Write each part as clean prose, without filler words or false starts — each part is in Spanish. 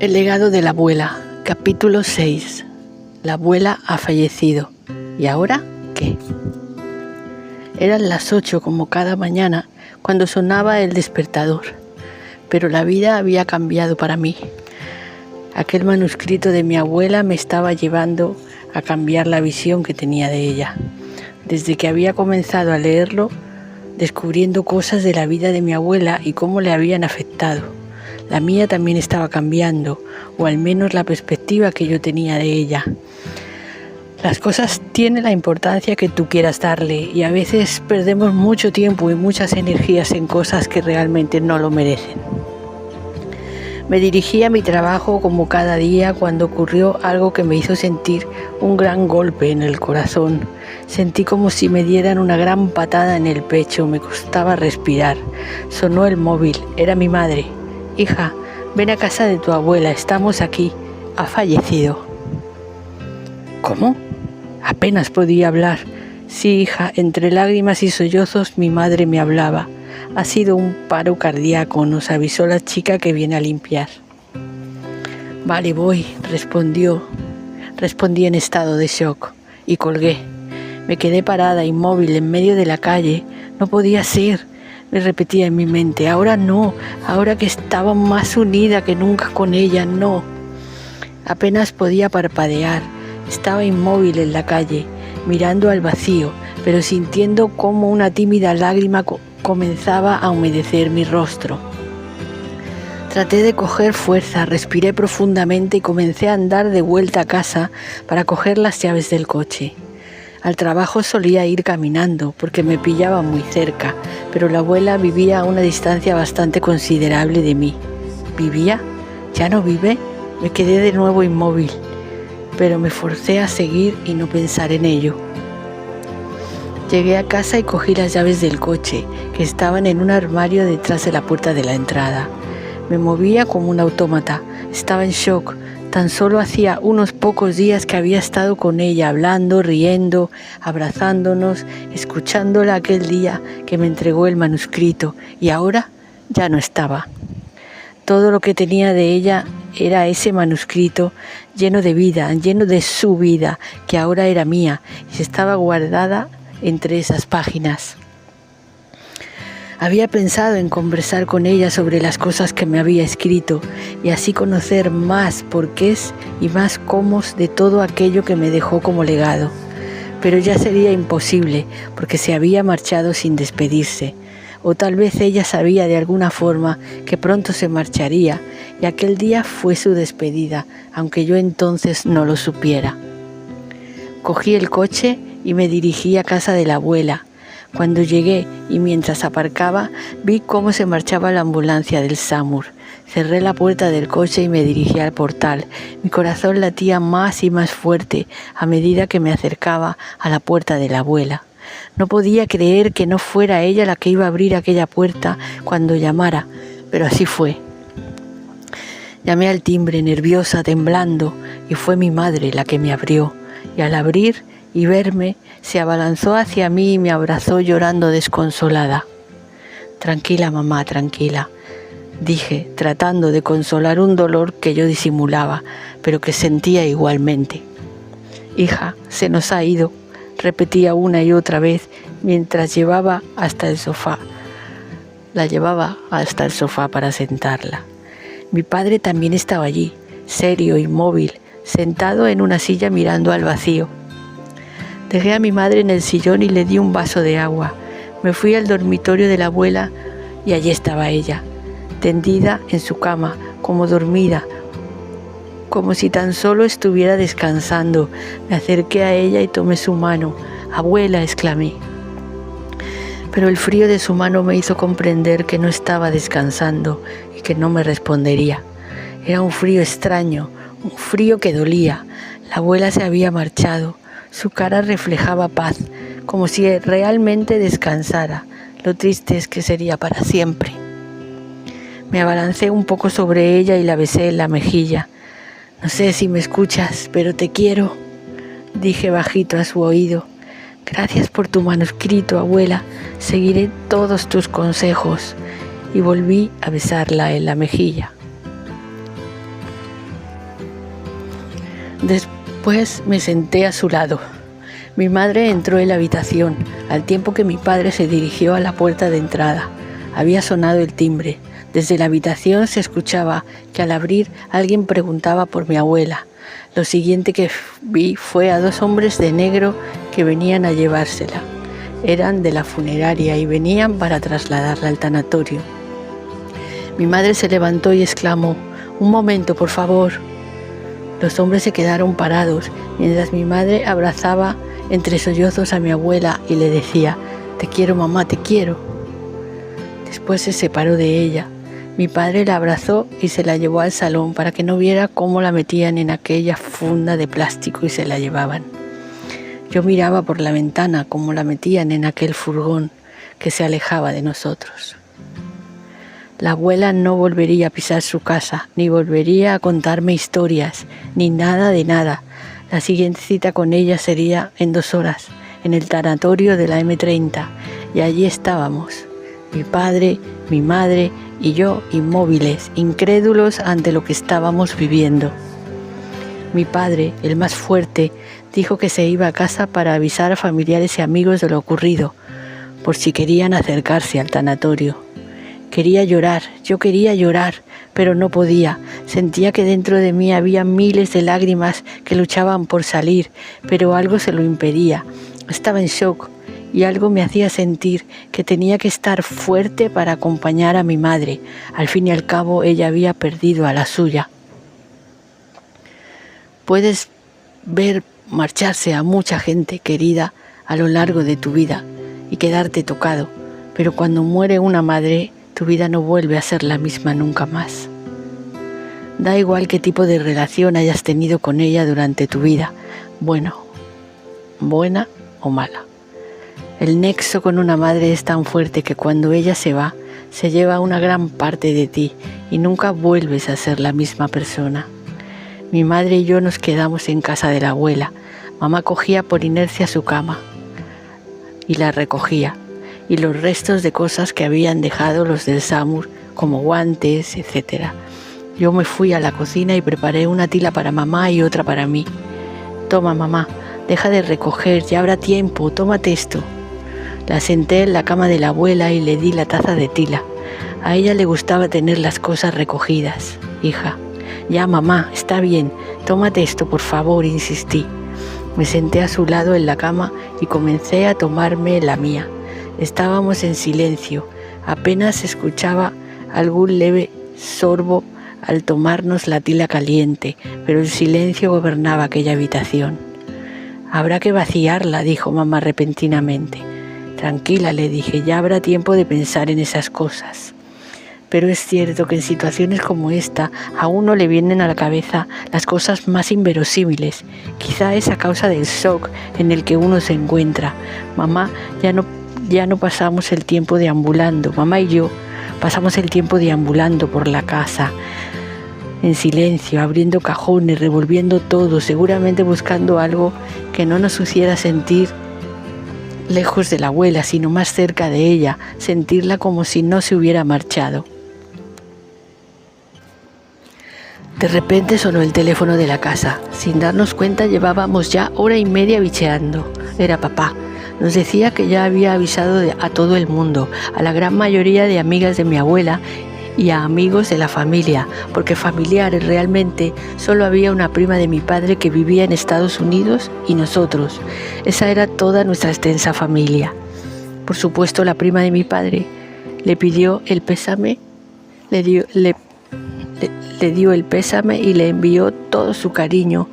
El legado de la abuela, capítulo 6. La abuela ha fallecido. ¿Y ahora qué? Eran las 8 como cada mañana cuando sonaba el despertador, pero la vida había cambiado para mí. Aquel manuscrito de mi abuela me estaba llevando a cambiar la visión que tenía de ella. Desde que había comenzado a leerlo, descubriendo cosas de la vida de mi abuela y cómo le habían afectado. La mía también estaba cambiando, o al menos la perspectiva que yo tenía de ella. Las cosas tienen la importancia que tú quieras darle y a veces perdemos mucho tiempo y muchas energías en cosas que realmente no lo merecen. Me dirigí a mi trabajo como cada día cuando ocurrió algo que me hizo sentir un gran golpe en el corazón. Sentí como si me dieran una gran patada en el pecho, me costaba respirar. Sonó el móvil, era mi madre. Hija, ven a casa de tu abuela, estamos aquí, ha fallecido. ¿Cómo? Apenas podía hablar. Sí, hija, entre lágrimas y sollozos mi madre me hablaba. Ha sido un paro cardíaco, nos avisó la chica que viene a limpiar. Vale, voy, respondí en estado de shock y colgué. Me quedé parada, inmóvil, en medio de la calle. No podía ser, me repetía en mi mente. Ahora no, ahora que estaba más unida que nunca con ella, no. Apenas podía parpadear. Estaba inmóvil en la calle, mirando al vacío, pero sintiendo cómo una tímida lágrima comenzaba a humedecer mi rostro. Traté de coger fuerza, respiré profundamente y comencé a andar de vuelta a casa para coger las llaves del coche. Al trabajo solía ir caminando porque me pillaba muy cerca, pero la abuela vivía a una distancia bastante considerable de mí. ¿Vivía? ¿Ya no vive? Me quedé de nuevo inmóvil, pero me forcé a seguir y no pensar en ello. Llegué a casa y cogí las llaves del coche, que estaban en un armario detrás de la puerta de la entrada. Me movía como un autómata, estaba en shock. Tan solo hacía unos pocos días que había estado con ella, hablando, riendo, abrazándonos, escuchándola aquel día que me entregó el manuscrito, y ahora ya no estaba. Todo lo que tenía de ella era ese manuscrito lleno de vida, lleno de su vida, que ahora era mía y estaba guardada entre esas páginas. Había pensado en conversar con ella sobre las cosas que me había escrito y así conocer más porqués y más cómo de todo aquello que me dejó como legado. Pero ya sería imposible porque se había marchado sin despedirse. O tal vez ella sabía de alguna forma que pronto se marcharía y aquel día fue su despedida, aunque yo entonces no lo supiera. Cogí el coche y me dirigí a casa de la abuela. Cuando llegué y mientras aparcaba, vi cómo se marchaba la ambulancia del SAMUR. Cerré la puerta del coche y me dirigí al portal. Mi corazón latía más y más fuerte a medida que me acercaba a la puerta de la abuela. No podía creer que no fuera ella la que iba a abrir aquella puerta cuando llamara, pero así fue. Llamé al timbre, nerviosa, temblando, y fue mi madre la que me abrió. Y al abrir y verme, se abalanzó hacia mí y me abrazó llorando desconsolada. Tranquila, mamá, tranquila, dije, tratando de consolar un dolor que yo disimulaba, pero que sentía igualmente. Hija, se nos ha ido, repetía una y otra vez mientras la llevaba hasta el sofá para sentarla. Mi padre también estaba allí, serio, inmóvil, sentado en una silla mirando al vacío. Dejé a mi madre en el sillón y le di un vaso de agua. Me fui al dormitorio de la abuela y allí estaba ella, tendida en su cama, como dormida, como si tan solo estuviera descansando. Me acerqué a ella y tomé su mano. «Abuela», exclamé. Pero el frío de su mano me hizo comprender que no estaba descansando y que no me respondería. Era un frío extraño, un frío que dolía. La abuela se había marchado. Su cara reflejaba paz, como si realmente descansara. Lo triste es que sería para siempre. Me abalancé un poco sobre ella y la besé en la mejilla. «No sé si me escuchas, pero te quiero», dije bajito a su oído. «Gracias por tu manuscrito, abuela. Seguiré todos tus consejos». Y volví a besarla en la mejilla. Después me senté a su lado. Mi madre entró en la habitación, al tiempo que mi padre se dirigió a la puerta de entrada. Había sonado el timbre. Desde la habitación se escuchaba que al abrir alguien preguntaba por mi abuela. Lo siguiente que vi fue a 2 hombres de negro que venían a llevársela. Eran de la funeraria y venían para trasladarla al tanatorio. Mi madre se levantó y exclamó: «Un momento, por favor». Los hombres se quedaron parados mientras mi madre abrazaba entre sollozos a mi abuela y le decía: «Te quiero, mamá, te quiero». Después se separó de ella. Mi padre la abrazó y se la llevó al salón para que no viera cómo la metían en aquella funda de plástico y se la llevaban. Yo miraba por la ventana cómo la metían en aquel furgón que se alejaba de nosotros. La abuela no volvería a pisar su casa, ni volvería a contarme historias, ni nada de nada. La siguiente cita con ella sería en 2 horas, en el tanatorio de la M30, y allí estábamos, mi padre, mi madre y yo, inmóviles, incrédulos ante lo que estábamos viviendo. Mi padre, el más fuerte, dijo que se iba a casa para avisar a familiares y amigos de lo ocurrido, por si querían acercarse al tanatorio. Quería llorar, yo quería llorar, pero no podía. Sentía que dentro de mí había miles de lágrimas que luchaban por salir, pero algo se lo impedía. Estaba en shock y algo me hacía sentir que tenía que estar fuerte para acompañar a mi madre. Al fin y al cabo, ella había perdido a la suya. Puedes ver marcharse a mucha gente querida a lo largo de tu vida y quedarte tocado, pero cuando muere una madre, tu vida no vuelve a ser la misma nunca más. Da igual qué tipo de relación hayas tenido con ella durante tu vida, buena o mala. El nexo con una madre es tan fuerte que cuando ella se va, se lleva una gran parte de ti y nunca vuelves a ser la misma persona. Mi madre y yo nos quedamos en casa de la abuela. Mamá cogía por inercia su cama y la recogía, y los restos de cosas que habían dejado los del SAMUR, como guantes, etc. Yo me fui a la cocina y preparé una tila para mamá y otra para mí. «Toma, mamá, deja de recoger, ya habrá tiempo, tómate esto». La senté en la cama de la abuela y le di la taza de tila. A ella le gustaba tener las cosas recogidas. «Hija, ya mamá, está bien, tómate esto, por favor», insistí. Me senté a su lado en la cama y comencé a tomarme la mía. Estábamos en silencio, apenas se escuchaba algún leve sorbo al tomarnos la tila caliente, pero el silencio gobernaba aquella habitación. «Habrá que vaciarla», dijo mamá repentinamente. «Tranquila», le dije, «ya habrá tiempo de pensar en esas cosas». Pero es cierto que en situaciones como esta a uno le vienen a la cabeza las cosas más inverosímiles. Quizá es a causa del shock en el que uno se encuentra. Mamá ya no pasamos el tiempo deambulando. Mamá y yo pasamos el tiempo deambulando por la casa, en silencio, abriendo cajones, revolviendo todo, seguramente buscando algo que no nos hiciera sentir lejos de la abuela, sino más cerca de ella, sentirla como si no se hubiera marchado. De repente sonó el teléfono de la casa. Sin darnos cuenta llevábamos ya 1h30 bicheando. Era papá. Nos decía que ya había avisado a todo el mundo, a la gran mayoría de amigas de mi abuela y a amigos de la familia, porque familiares realmente solo había una prima de mi padre que vivía en Estados Unidos y nosotros. Esa era toda nuestra extensa familia. Por supuesto, la prima de mi padre le pidió el pésame, le dio el pésame y le envió todo su cariño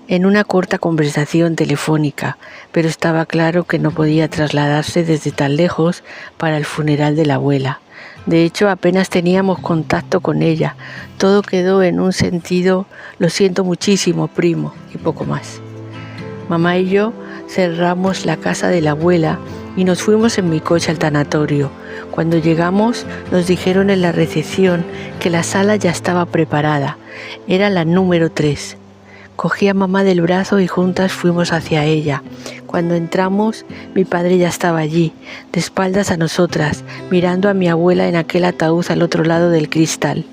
en una corta conversación telefónica, pero estaba claro que no podía trasladarse desde tan lejos para el funeral de la abuela. De hecho, apenas teníamos contacto con ella. Todo quedó en un sentido, «lo siento muchísimo, primo», y poco más. Mamá y yo cerramos la casa de la abuela y nos fuimos en mi coche al tanatorio. Cuando llegamos, nos dijeron en la recepción que la sala ya estaba preparada. Era la número 3. Cogí a mamá del brazo y juntas fuimos hacia ella. Cuando entramos, mi padre ya estaba allí, de espaldas a nosotras, mirando a mi abuela en aquel ataúd al otro lado del cristal.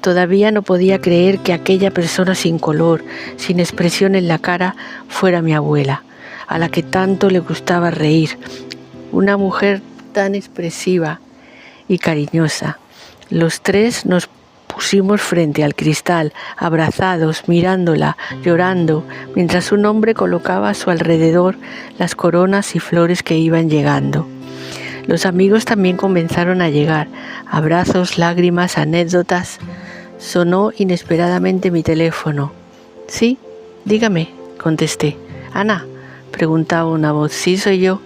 Todavía no podía creer que aquella persona sin color, sin expresión en la cara, fuera mi abuela, a la que tanto le gustaba reír. Una mujer tan expresiva y cariñosa. Los tres nos pusimos frente al cristal, abrazados, mirándola, llorando, mientras un hombre colocaba a su alrededor las coronas y flores que iban llegando. Los amigos también comenzaron a llegar, abrazos, lágrimas, anécdotas. Sonó inesperadamente mi teléfono. «Sí, dígame», contesté. «Ana», preguntaba una voz. «Sí, soy yo».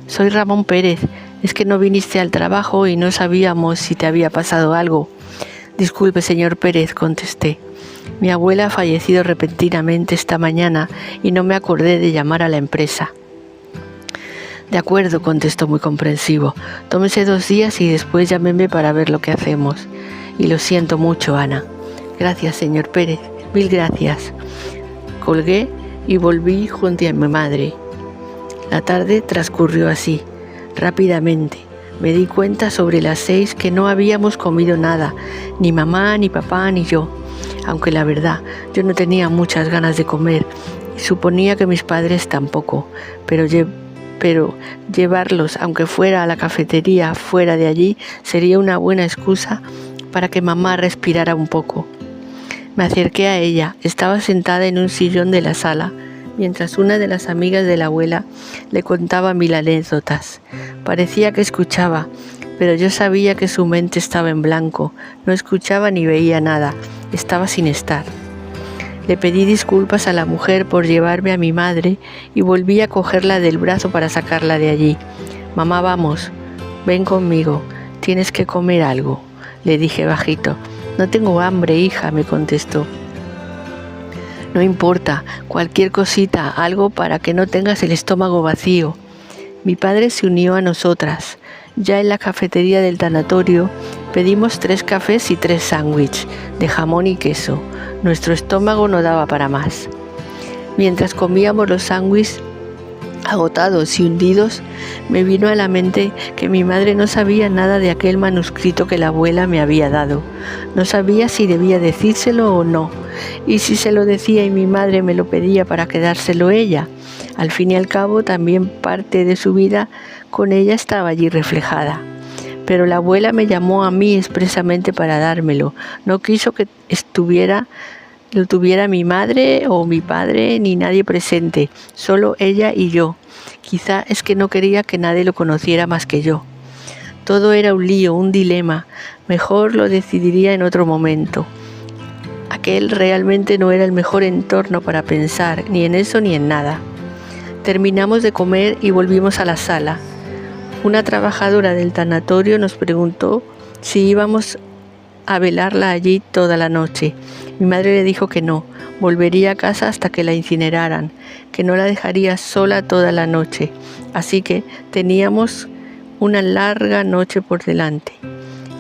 «Soy Ramón Pérez. Es que no viniste al trabajo y no sabíamos si te había pasado algo». «Disculpe, señor Pérez», contesté. «Mi abuela ha fallecido repentinamente esta mañana y no me acordé de llamar a la empresa». «De acuerdo», contestó muy comprensivo. «Tómese 2 días y después llámeme para ver lo que hacemos. Y lo siento mucho, Ana». «Gracias, señor Pérez. 1000 gracias». Colgué y volví junto a mi madre. La tarde transcurrió así, rápidamente. Me di cuenta sobre las 6 que no habíamos comido nada, ni mamá, ni papá, ni yo. Aunque la verdad, yo no tenía muchas ganas de comer y suponía que mis padres tampoco, pero llevarlos, aunque fuera a la cafetería fuera de allí, sería una buena excusa para que mamá respirara un poco. Me acerqué a ella. Estaba sentada en un sillón de la sala, mientras una de las amigas de la abuela le contaba 1000 anécdotas. Parecía que escuchaba, pero yo sabía que su mente estaba en blanco, no escuchaba ni veía nada, estaba sin estar. Le pedí disculpas a la mujer por llevarme a mi madre y volví a cogerla del brazo para sacarla de allí. «Mamá, vamos, ven conmigo, tienes que comer algo», le dije bajito. «No tengo hambre, hija», me contestó. «No importa, cualquier cosita, algo para que no tengas el estómago vacío». Mi padre se unió a nosotras. Ya en la cafetería del tanatorio pedimos 3 cafés y 3 sándwiches de jamón y queso. Nuestro estómago no daba para más. Mientras comíamos los sándwiches, agotados y hundidos, me vino a la mente que mi madre no sabía nada de aquel manuscrito que la abuela me había dado. No sabía si debía decírselo o no, y si se lo decía y mi madre me lo pedía para quedárselo ella. Al fin y al cabo, también parte de su vida con ella estaba allí reflejada. Pero la abuela me llamó a mí expresamente para dármelo. No quiso que lo tuviera mi madre o mi padre ni nadie presente, solo ella y yo. Quizá es que no quería que nadie lo conociera más que yo. Todo era un lío, un dilema. Mejor lo decidiría en otro momento. Aquel realmente no era el mejor entorno para pensar, ni en eso ni en nada. Terminamos de comer y volvimos a la sala. Una trabajadora del tanatorio nos preguntó si íbamos a velarla allí toda la noche. Mi madre le dijo que no, volvería a casa hasta que la incineraran, que no la dejaría sola toda la noche. Así que teníamos una larga noche por delante.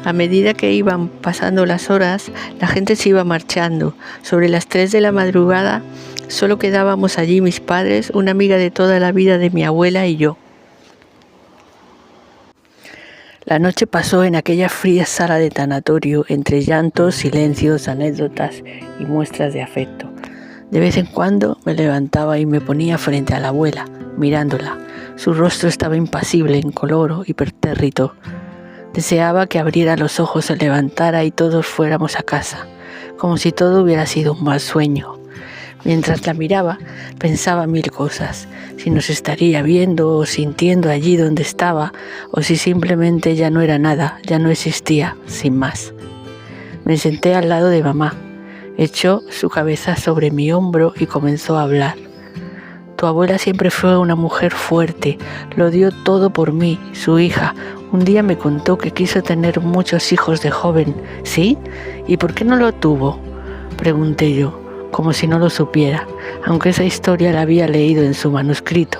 A medida que iban pasando las horas, la gente se iba marchando. Sobre las 3 de la madrugada, solo quedábamos allí mis padres, una amiga de toda la vida de mi abuela y yo. La noche pasó en aquella fría sala de tanatorio, entre llantos, silencios, anécdotas y muestras de afecto. De vez en cuando me levantaba y me ponía frente a la abuela, mirándola. Su rostro estaba impasible, incoloro y pertérrito. Deseaba que abriera los ojos, se levantara y todos fuéramos a casa, como si todo hubiera sido un mal sueño. Mientras la miraba, pensaba 1000 cosas, si nos estaría viendo o sintiendo allí donde estaba, o si simplemente ya no era nada, ya no existía, sin más. Me senté al lado de mamá, echó su cabeza sobre mi hombro y comenzó a hablar. Tu abuela siempre fue una mujer fuerte, lo dio todo por mí, su hija. Un día me contó que quiso tener muchos hijos de joven. ¿Sí? ¿Y por qué no lo tuvo?, pregunté yo, como si no lo supiera, aunque esa historia la había leído en su manuscrito.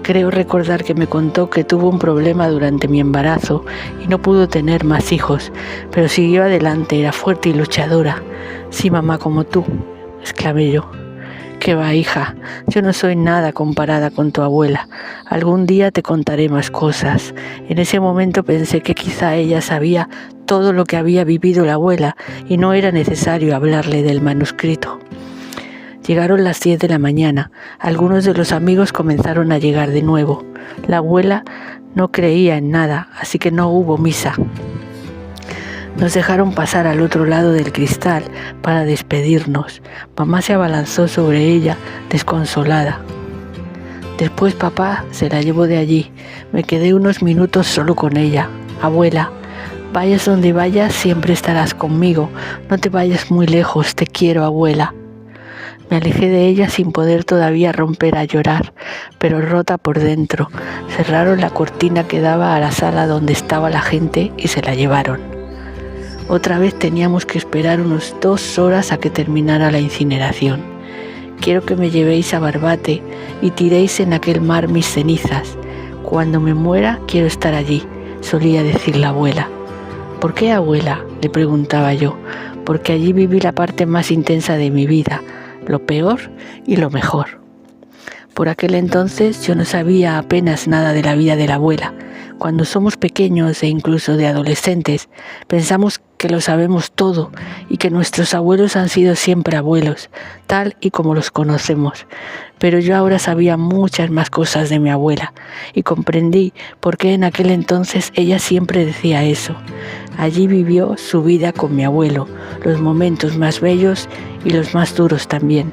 Creo recordar que me contó que tuvo un problema durante mi embarazo y no pudo tener más hijos, pero siguió adelante, era fuerte y luchadora. Sí, mamá, como tú, exclamé yo. Qué va, hija, yo no soy nada comparada con tu abuela. Algún día te contaré más cosas. En ese momento pensé que quizá ella sabía todo lo que había vivido la abuela y no era necesario hablarle del manuscrito. Llegaron las 10 de la mañana. Algunos de los amigos comenzaron a llegar de nuevo. La abuela no creía en nada, así que no hubo misa. Nos dejaron pasar al otro lado del cristal para despedirnos. Mamá se abalanzó sobre ella, desconsolada. Después papá se la llevó de allí. Me quedé unos minutos solo con ella. Abuela, vayas donde vayas, siempre estarás conmigo. No te vayas muy lejos, te quiero, abuela. Me alejé de ella sin poder todavía romper a llorar, pero rota por dentro. Cerraron la cortina que daba a la sala donde estaba la gente y se la llevaron. Otra vez teníamos que esperar unos 2 horas a que terminara la incineración. Quiero que me llevéis a Barbate y tiréis en aquel mar mis cenizas. Cuando me muera quiero estar allí, solía decir la abuela. ¿Por qué, abuela?, le preguntaba yo. Porque allí viví la parte más intensa de mi vida, lo peor y lo mejor. Por aquel entonces yo no sabía apenas nada de la vida de la abuela. Cuando somos pequeños e incluso de adolescentes, pensamos que lo sabemos todo y que nuestros abuelos han sido siempre abuelos, tal y como los conocemos. Pero yo ahora sabía muchas más cosas de mi abuela y comprendí por qué en aquel entonces ella siempre decía eso. Allí vivió su vida con mi abuelo, los momentos más bellos y los más duros también.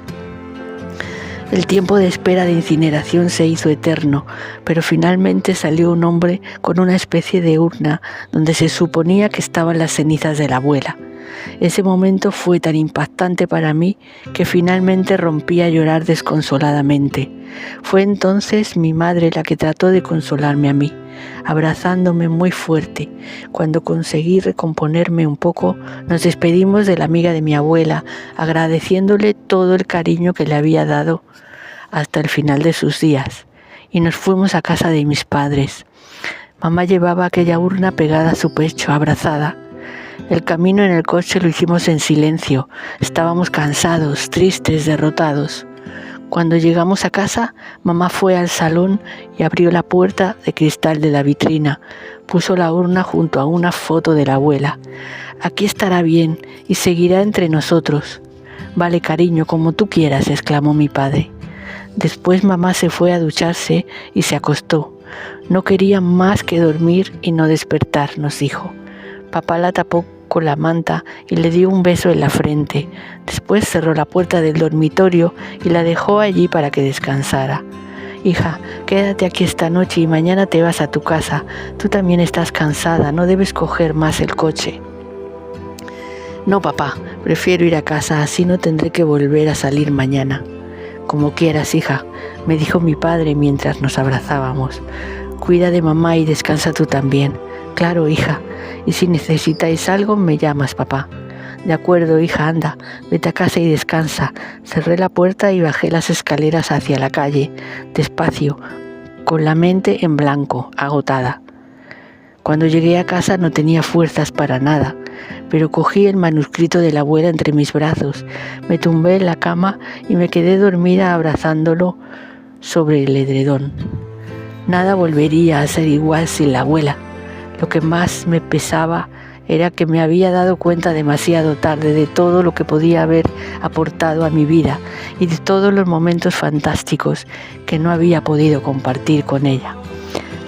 El tiempo de espera de incineración se hizo eterno, pero finalmente salió un hombre con una especie de urna donde se suponía que estaban las cenizas de la abuela. Ese momento fue tan impactante para mí que finalmente rompí a llorar desconsoladamente. Fue entonces mi madre la que trató de consolarme a mí, abrazándome muy fuerte. Cuando conseguí recomponerme un poco, nos despedimos de la amiga de mi abuela, agradeciéndole todo el cariño que le había dado hasta el final de sus días, y nos fuimos a casa de mis padres. Mamá llevaba aquella urna pegada a su pecho, abrazada. El camino en el coche lo hicimos en silencio. Estábamos cansados, tristes, derrotados. Cuando llegamos a casa, mamá fue al salón y abrió la puerta de cristal de la vitrina. Puso la urna junto a una foto de la abuela. Aquí estará bien y seguirá entre nosotros. Vale, cariño, como tú quieras, exclamó mi padre. Después mamá se fue a ducharse y se acostó. No quería más que dormir y no despertar, nos dijo. Papá la tapó con la manta y le dio un beso en la frente. Después cerró la puerta del dormitorio y la dejó allí para que descansara. Hija, quédate aquí esta noche y mañana te vas a tu casa. Tú también estás cansada, no debes coger más el coche. No, papá, prefiero ir a casa, así no tendré que volver a salir mañana. Como quieras, hija, me dijo mi padre mientras nos abrazábamos. Cuida de mamá y descansa tú también. Claro, hija, y si necesitáis algo, me llamas, papá. De acuerdo, hija, anda, vete a casa y descansa. Cerré la puerta y bajé las escaleras hacia la calle, despacio, con la mente en blanco, agotada. Cuando llegué a casa no tenía fuerzas para nada, pero cogí el manuscrito de la abuela entre mis brazos, me tumbé en la cama y me quedé dormida abrazándolo sobre el edredón. Nada volvería a ser igual sin la abuela. Lo que más me pesaba era que me había dado cuenta demasiado tarde de todo lo que podía haber aportado a mi vida y de todos los momentos fantásticos que no había podido compartir con ella.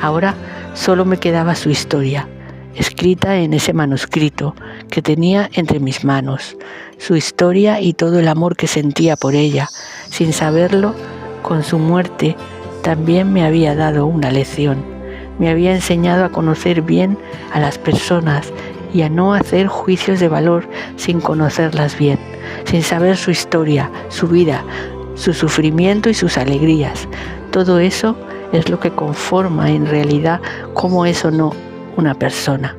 Ahora solo me quedaba su historia, escrita en ese manuscrito que tenía entre mis manos, su historia y todo el amor que sentía por ella. Sin saberlo, con su muerte también me había dado una lección. Me había enseñado a conocer bien a las personas y a no hacer juicios de valor sin conocerlas bien, sin saber su historia, su vida, su sufrimiento y sus alegrías. Todo eso es lo que conforma en realidad cómo es o no una persona.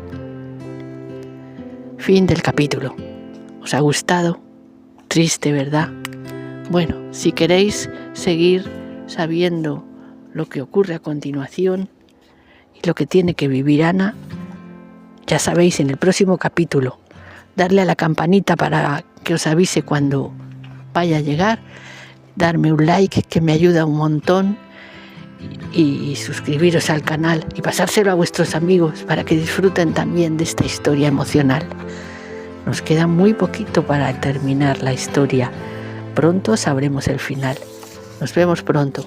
Fin del capítulo. ¿Os ha gustado? Triste, ¿verdad? Bueno, si queréis seguir sabiendo lo que ocurre a continuación y lo que tiene que vivir Ana, ya sabéis, en el próximo capítulo, darle a la campanita para que os avise cuando vaya a llegar darme un like que me ayuda un montón y suscribiros al canal y pasárselo a vuestros amigos para que disfruten también de esta historia emocional. Nos queda muy poquito para terminar la historia. Pronto sabremos el final. Nos vemos pronto.